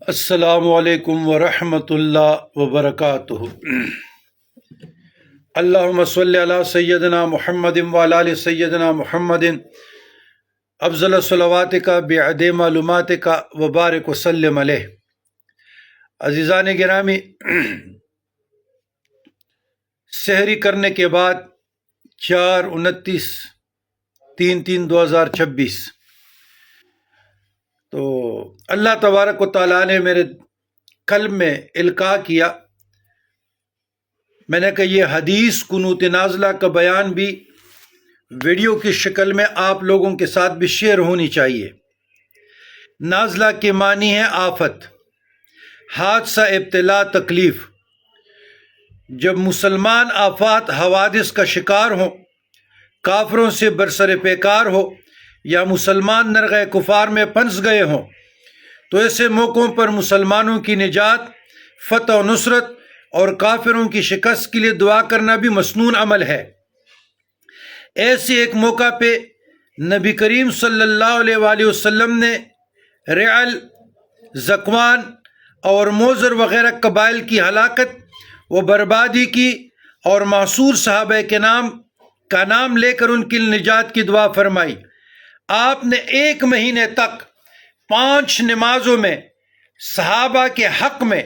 السلام علیکم ورحمۃ اللہ وبرکاتہ۔ اللہم صلی علی سیدنا محمد وعلی آل سیدنا محمد افضل صلواتک بعد معلوماتک وبارک وسلم علیہ۔ عزیزان گرامی، سحری کرنے کے بعد 4/29/2026 تو اللہ تبارک و تعالیٰ نے میرے قلب میں القاء کیا۔ میں نے کہا یہ حدیث قنوت نازلہ کا بیان بھی ویڈیو کی شکل میں آپ لوگوں کے ساتھ بھی شیئر ہونی چاہیے۔ نازلہ کے معنی ہے آفت، حادثہ، ابتلا، تکلیف۔ جب مسلمان آفات حوادث کا شکار ہوں، کافروں سے برسر پیکار ہو یا مسلمان نرغہ کفار میں پھنس گئے ہوں، تو ایسے موقعوں پر مسلمانوں کی نجات، فتح و نصرت اور کافروں کی شکست کے لیے دعا کرنا بھی مسنون عمل ہے۔ ایسے ایک موقع پہ نبی کریم صلی اللہ علیہ وآلہ وسلم نے رعل، ذکوان اور موذر وغیرہ قبائل کی ہلاکت و بربادی کی اور محصور صحابہ کرام کا نام لے کر ان کی نجات کی دعا فرمائی۔ آپ نے 1 مہینے تک 5 نمازوں میں صحابہ کے حق میں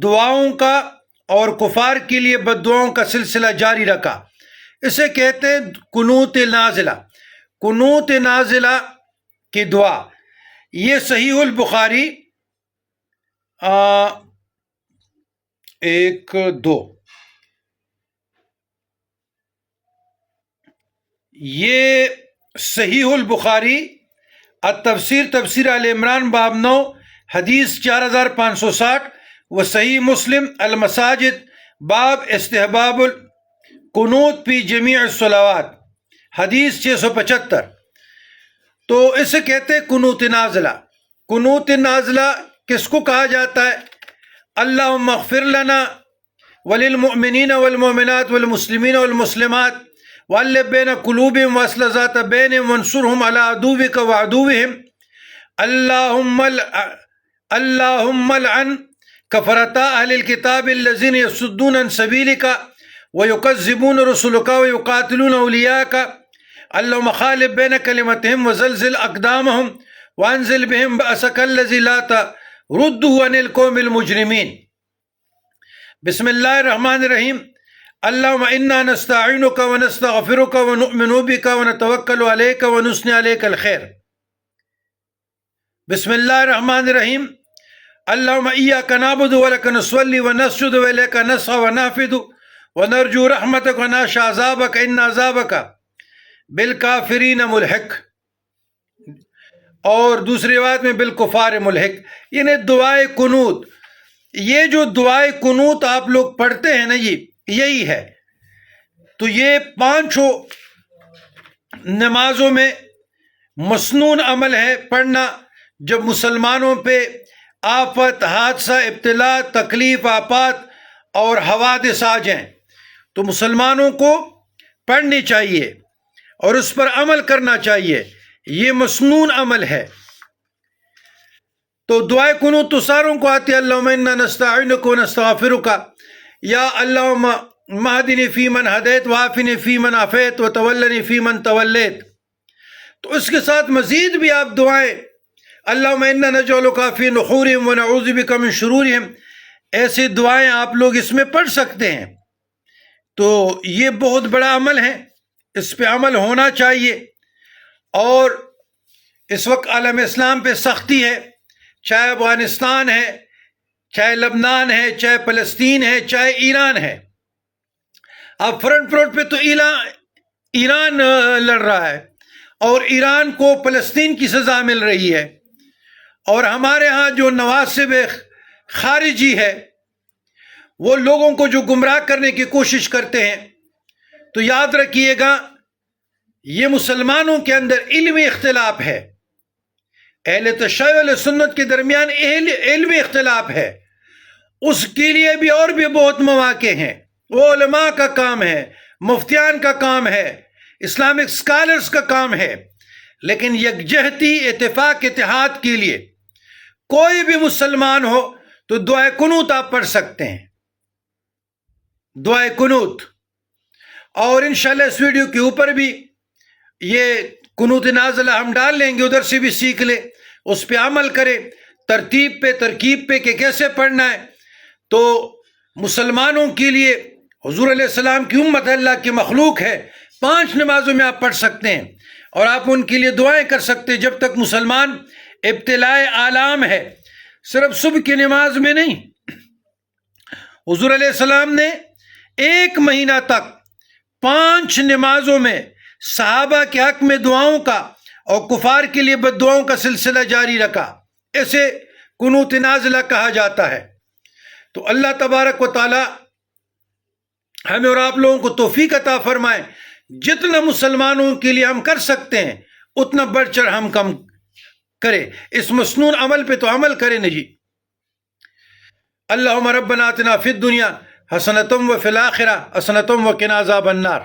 دعاؤں کا اور کفار کے لیے بد دعاؤں کا سلسلہ جاری رکھا۔ اسے کہتے ہیں قنوت نازلہ، قنوت نازلہ کی دعا۔ یہ صحیح البخاری 1-2 یہ صحیح البخاری التفسیر تفسیر آل عمران باب 9 حدیث 4560 و صحیح مسلم المساجد باب استحباب القنوت فی جمیع الصلوات حدیث 675۔ تو اسے کہتے ہیں قنوت نازلہ۔ قنوت نازلہ کس کو کہا جاتا ہے؟ اللہم اغفر لنا وللمؤمنین والمؤمنات والمسلمین والمسلمات وَأَلِّفْ بَيْنَ قُلُوبِهِمْ وَأَصْلِحْ ذَاتَ بَيْنِهِمْ وَانصُرْهُمْ عَلَىٰ عَدُوِّكَ وَعَدُوِّهِمْ اللهم العن كفرة أهل الكتاب الذين يصدون عن سبيلك ويكذبون رسلك ويقاتلون أولياءك اللهم خالف بين كلمتهم وزلزل أقدامهم وأنزل بهم بأسك الذي لا ترده عن القوم المجرمين۔ بسم اللہ الرحمن الرحیم۔ اللهم إنا نستعينك ونستغفرك ونؤمن بك ونتوكل عليك ونثني عليك الخير۔ بسم اللہ الرحمن الرحیم۔ اللهم إياك نعبد ولك نصلي ونسجد وإليك نسعى ونحفد ونرجو رحمتك ونخشى عذابك إن عذابك بالکافرین ملحق، اور دوسری روایت میں بالکفار ملحق، یعنی دعائے قنوت۔ یہ جو دعائے قنوت آپ لوگ پڑھتے ہیں نا، یہی ہے۔ تو یہ 5 نمازوں میں مسنون عمل ہے پڑھنا۔ جب مسلمانوں پہ آفت، حادثہ، ابتلا، تکلیف، آفات اور حوادث آ جائیں تو مسلمانوں کو پڑھنی چاہیے اور اس پر عمل کرنا چاہیے۔ یہ مسنون عمل ہے۔ تو دعائے قنوت تو ساروں کو آتی ہے۔ اللہم انا نستعینک ونستغفرک، یا اللہم مہدنی فی من ہدیت وعافنی فی من عافیت وتولنی فی من تولیت۔ تو اس کے ساتھ مزید بھی آپ دعائیں اللہم انا نجعلک فی نحورہم ونعوذ بک من شرورہم، ایسی دعائیں آپ لوگ اس میں پڑھ سکتے ہیں۔ تو یہ بہت بڑا عمل ہے، اس پہ عمل ہونا چاہیے۔ اور اس وقت عالم اسلام پہ سختی ہے، چاہے افغانستان ہے، چاہے لبنان ہے، چاہے فلسطین ہے، چاہے ایران ہے۔ اب فرنٹ پہ تو ایران لڑ رہا ہے اور ایران کو فلسطین کی سزا مل رہی ہے، اور ہمارے ہاں جو نواسب خارجی ہے وہ لوگوں کو جو گمراہ کرنے کی کوشش کرتے ہیں۔ تو یاد رکھیے گا، یہ مسلمانوں کے اندر علمی اختلاف ہے، اہل تشیع و سنت کے درمیان علمی اختلاف ہے۔ اس کے لیے بھی اور بھی بہت مواقع ہیں، وہ علماء کا کام ہے، مفتیان کا کام ہے، اسلامک اسکالرز کا کام ہے، لیکن یکجہتی، اتفاق، اتحاد کے لیے کوئی بھی مسلمان ہو تو دعائے قنوت آپ پڑھ سکتے ہیں، دعائے قنوت۔ اور انشاءاللہ اس ویڈیو کے اوپر بھی یہ قنوت نازلہ ہم ڈال لیں گے، ادھر سے بھی سیکھ لے، اس پہ عمل کرے، ترتیب پہ ترکیب پہ کہ کیسے پڑھنا ہے۔ تو مسلمانوں کے لیے حضور علیہ السلام کی امت اللہ کی مخلوق ہے، 5 نمازوں میں آپ پڑھ سکتے ہیں، اور آپ ان کے لیے دعائیں کر سکتے ہیں جب تک مسلمان ابتلاء عالم ہے، صرف صبح کی نماز میں نہیں۔ حضور علیہ السلام نے 1 مہینہ تک 5 نمازوں میں صحابہ کے حق میں دعاؤں کا اور کفار کے لیے بد دعاؤں کا سلسلہ جاری رکھا، اسے قنوت نازلہ کہا جاتا ہے۔ تو اللہ تبارک و تعالی ہمیں اور آپ لوگوں کو توفیق عطا فرمائے، جتنا مسلمانوں کے لیے ہم کر سکتے ہیں اتنا بڑھ چڑھ ہم کم کرے، اس مسنون عمل پہ تو عمل کرے نا جی۔ اللہم ربنا آتنا فی الدنیا حسنۃ وفی الآخرہ حسنۃ وقنا عذاب النار۔